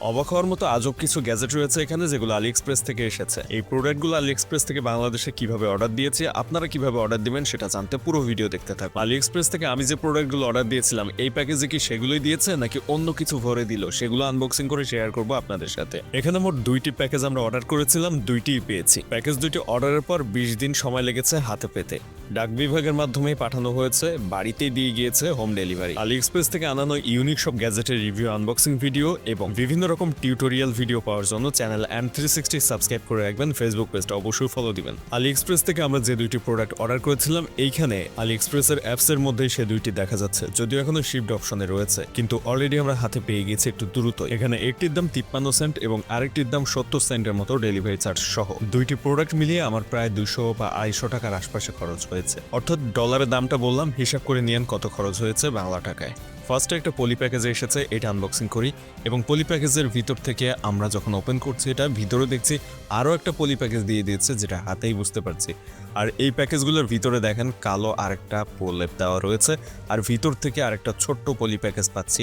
অবাক হওয়ার মতো আজব কিছু গ্যাজেট রয়েছে এখানে, যেগুলো আলিএক্সপ্রেস থেকে এসেছে। এই প্রোডাক্টগুলো আলিএক্সপ্রেস থেকে বাংলাদেশে কিভাবে অর্ডার দিয়েছি, আপনারা কিভাবে অর্ডার দিবেন সেটা জানতে পুরো ভিডিও দেখতে থাকুন। আলিএক্সপ্রেস থেকে আমি যে প্রোডাক্টগুলো অর্ডার দিয়েছিলাম এই প্যাকেজে কি সেগুলোই দিয়েছে নাকি অন্য কিছু ভরে দিল, সেগুলো আনবক্সিং করে শেয়ার করবো আপনাদের সাথে। এখানে মোট 2টি প্যাকেজ আমরা অর্ডার করেছিলাম, 2টিই পেয়েছি। প্যাকেজ 2টি অর্ডারের পর 20 দিন সময় লেগেছে হাতে পেতে। ডাক বিভাগের মাধ্যমে পাঠানো হয়েছে, বাড়িতেই দিয়ে গিয়েছে হোম ডেলিভারি। আলিএক্সপ্রেস থেকে আনানো ইউনিক সব গ্যাজেটের রিভিউ, আনবক্সিং ভিডিও এবং বিভিন্ন রকম টিউটোরিয়াল ভিডিও পাওয়ার জন্য চ্যানেল M360 সাবস্ক্রাইব করে রাখবেন, ফেসবুক পেজটা অবশ্যই ফলো দিবেন। আলিএক্সপ্রেস থেকে আমরা যে 2টি প্রোডাক্ট অর্ডার করেছিলাম, এইখানে আলিএক্সপ্রেসের অ্যাপসের মধ্যেই সে 2টি দেখা যাচ্ছে, যদিও এখনো শিপড অপশনে রয়েছে, কিন্তু অলরেডি আমরা হাতে পেয়ে গেছি একটু দ্রুত। এখানে একটির দাম 53 সেন্ট এবং আরেকটির দাম 70 সেন্টের মতো ডেলিভারি চার্জ সহ। 2টি প্রোডাক্ট মিলিয়ে আমার প্রায় 200 বা 250 টাকার আশপাশে খরচ হয়েছে। অর্থাৎ ডলারের দামটা বললাম, হিসাব করে নিয়েন কত খরচ হয়েছে বাংলা টাকায়। ফার্স্টে একটা পলি প্যাকেজে এসেছে, এটা আনবক্সিং করি এবং পলি প্যাকেজের ভিতর থেকে আমরা যখন ওপেন করছি এটা ভিতরে দেখছি আরও একটা পলি প্যাকেজ দিয়ে দিয়েছে, যেটা হাতেই বুঝতে পারছি। আর এই প্যাকেজগুলোর ভিতরে দেখেন কালো আরেকটা প্রলেপ দেওয়া রয়েছে, আর ভিতর থেকে আরেকটা ছোট্ট পলি প্যাকেজ পাচ্ছি,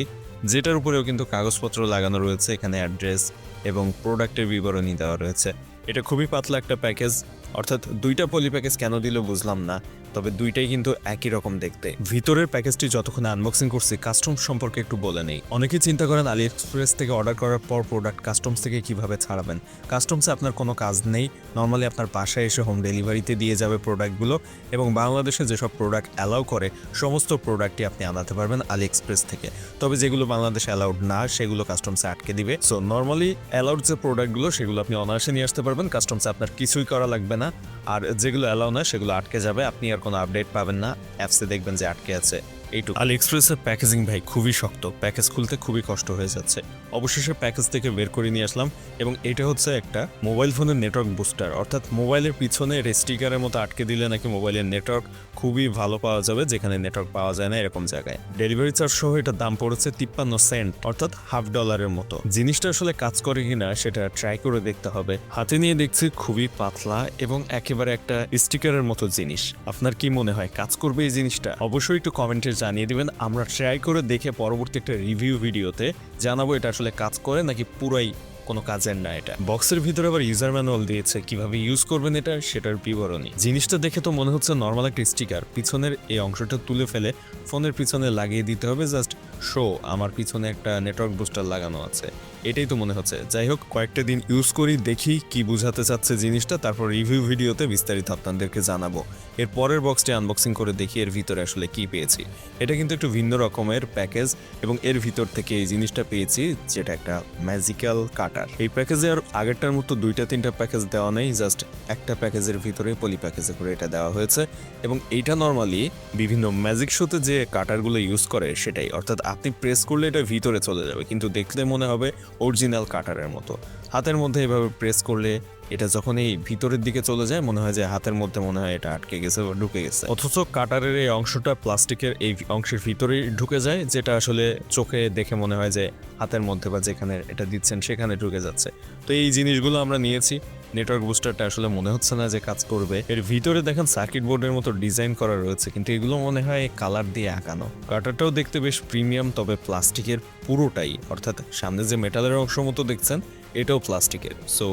যেটার উপরেও কিন্তু কাগজপত্র লাগানো রয়েছে। এখানে অ্যাড্রেস এবং প্রোডাক্টের বিবরণী দেওয়া রয়েছে। এটা খুবই পাতলা একটা প্যাকেজ, অর্থাৎ 2টা পলি প্যাকেজ কেন দিল বুঝলাম না, তবে 2টাই কিন্তু একই রকম দেখতে। ভিতরের প্যাকেজটি যতক্ষণ আনবক্সিং করছি কাস্টমস সম্পর্কে একটু বলে নেই। অনেকেই চিন্তা করেন আলিএক্সপ্রেস থেকে অর্ডার করার পর প্রোডাক্ট কাস্টমস থেকে কিভাবে ছাড়াবেন। কাস্টমসে আপনার কোনো কাজ নেই, নর্মালি আপনার বাসায় এসে হোম ডেলিভারিতে দিয়ে যাবে প্রোডাক্টগুলো, এবং বাংলাদেশে যেসব প্রোডাক্ট অ্যালাউ করে সমস্ত প্রোডাক্টই আপনি আনাতে পারবেন আলিএক্সপ্রেস থেকে। তবে যেগুলো বাংলাদেশে অ্যালাউড না সেগুলো কাস্টমসে আটকে দিবে। সো নর্মালি অ্যালাউড যে প্রোডাক্টগুলো সেগুলো আপনি অনায়াসে নিয়ে আসতে পারবেন, কাস্টমসে আপনার কিছুই করা লাগবে না। আর যেগুলো অ্যালাউ না সেগুলো আটকে যাবে, আপনি আর কোনো আপডেট পাবেন না, অ্যাপসে দেখবেন যে আটকে আছে। এইটুকু। আলিএক্সপ্রেসের প্যাকেজিং ভাই খুবই শক্ত, প্যাকেজ খুলতে খুবই কষ্ট হয়ে যাচ্ছে। অবশেষে প্যাকেজ থেকে বের করে নিয়ে আসলাম এবং এটা হচ্ছে একটা মোবাইল ফোনের নেটওয়ার্ক বুস্টার, অর্থাৎ মোবাইলের পিছনে স্টিকারের মতো আটকে দিলে নাকি মোবাইলের নেটওয়ার্ক খুবই ভালো পাওয়া যাবে, যেখানে নেটওয়ার্ক পাওয়া যায় না এরকম জায়গায়। ডেলিভারি চার্জ সহ এটার দাম পড়েছে 53 সেন্ট, অর্থাৎ $1/2 মতো। জিনিসটা আসলে কাজ করে কিনা সেটা ট্রাই করে দেখতে হবে। হাতে নিয়ে দেখছি খুবই পাতলা এবং একেবারে একটা স্টিকারের মতো জিনিস। আপনার কি মনে হয় কাজ করবে এই জিনিসটা? অবশ্যই একটু কমেন্টে জানিয়ে দিবেন, আমরা ট্রাই করে দেখে পরবর্তী একটা রিভিউ ভিডিওতে জানাবো এটা আসলে কাজ করে নাকি পুরাই কোনো কাজের না। এটা বক্সের ভিতরে আবার ইউজার ম্যানুয়াল দিয়েছে, কিভাবে ইউজ করবেন এটা সেটার বিবরণী। জিনিসটা দেখে তো মনে হচ্ছে নর্মাল একটা স্টিকার, পিছনের এই অংশটা তুলে ফেলে ফোনের পিছনে লাগিয়ে দিতে হবে, জাস্ট শো আমার পিছনে একটা নেটওয়ার্ক বুস্টার লাগানো আছে, এটাই তো মনে হচ্ছে। যাই হোক, কয়েকটা দিন ইউজ করি, দেখি কি বুঝাতে চাচ্ছে জিনিসটা, তারপর রিভিউ ভিডিওতে বিস্তারিত আপনাদেরকে জানাবো। এর পরের বক্সটি আনবক্সিং করে দেখি এর ভিতরে আসলে কি পেয়েছি। এটা কিন্তু একটু ভিন্ন রকমের প্যাকেজ এবং এর ভিতর থেকে এই জিনিসটা পেয়েছি, যেটা একটা ম্যাজিক্যাল কাটার। এই প্যাকেজে আর আগেরটার মতো 2-3টা প্যাকেজ দেওয়া নেই, জাস্ট একটা প্যাকেজের ভিতরে পলি প্যাকেজে করে এটা দেওয়া হয়েছে। এবং এইটা নর্মালি বিভিন্ন ম্যাজিক শোতে যে কাটারগুলো ইউজ করে সেটাই, অর্থাৎ আপনি প্রেস করলে এটা ভিতরে চলে যাবে, কিন্তু দেখলে মনে হবে অরিজিনাল কাটারের মতো। হাতের মধ্যে এভাবে প্রেস করলে এটা যখন এই ভিতরের দিকে চলে যায় মনে হয় যে হাতের মধ্যে মনে হয় এটা আটকে গেছে বা ঢুকে গেছে, অথচ কাটারের এই অংশটা প্লাস্টিকের এই অংশের ভিতরেই ঢুকে যায়, যেটা আসলে চোখে দেখে মনে হয় যে হাতের মধ্যে বা যেখানে এটা দিচ্ছেন সেখানে ঢুকে যাচ্ছে। তো এই জিনিসগুলো আমরা নিয়েছি। নেটওয়ার্ক বুস্টারটা আসলে মনে হচ্ছে না যে কাজ করবে। এর ভিতরে দেখেন সার্কিট বোর্ডের মতো ডিজাইন করা রয়েছে, কিন্তু এগুলো মনে হয় কালার দিয়ে আঁকানো। কাটারটাও দেখতে বেশ প্রিমিয়াম, তবে প্লাস্টিকের পুরোটাই, অর্থাৎ সামনে যে মেটালের অংশ মতো দেখছেন এটাও প্লাস্টিকের। সো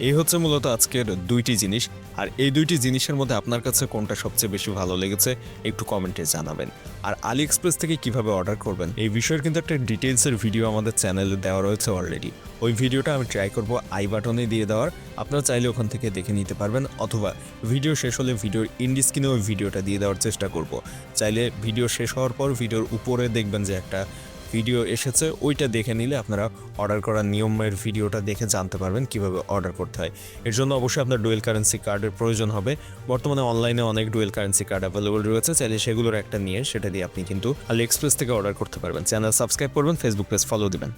এই হচ্ছে মূলত আজকের 2টি জিনিস। আর এই 2টি জিনিসের মধ্যে আপনার কাছে কোনটা সবচেয়ে বেশি ভালো লেগেছে একটু কমেন্টে জানাবেন। আর আলিএক্সপ্রেস থেকে কিভাবে অর্ডার করবেন এই বিষয়ের কিন্তু একটা ডিটেলসের ভিডিও আমাদের চ্যানেলে দেওয়া রয়েছে অলরেডি। ওই ভিডিওটা আমি ট্রাই করব আই বাটনে দিয়ে দেওয়ার, আপনারা চাইলে ওখান থেকে দেখে নিতে পারবেন, অথবা ভিডিও শেষ হলে ভিডিওর ইন্ড স্ক্রিনে ওই ভিডিওটা দিয়ে দেওয়ার চেষ্টা করব। চাইলে ভিডিও শেষ হওয়ার পর ভিডিওর উপরে দেখবেন যে একটা ভিডিও এসেছে, ওইটা দেখে নিলে আপনারা অর্ডার করার নিয়মের ভিডিওটা দেখে জানতে পারবেন কিভাবে অর্ডার করতে হয়। এর জন্য অবশ্যই আপনার ডুয়েল কারেন্সি কার্ডের প্রয়োজন হবে। বর্তমানে অনলাইনে অনেক ডুয়েল কারেন্সি কার্ড অ্যাভেলেবল রয়েছে, চাইলে সেগুলোর একটা নিয়ে সেটা দিয়ে আপনি কিন্তু আলিএক্সপ্রেস থেকে অর্ডার করতে পারবেন। চ্যানেল সাবস্ক্রাইব করবেন, ফেসবুক পেজ ফলো দিবেন।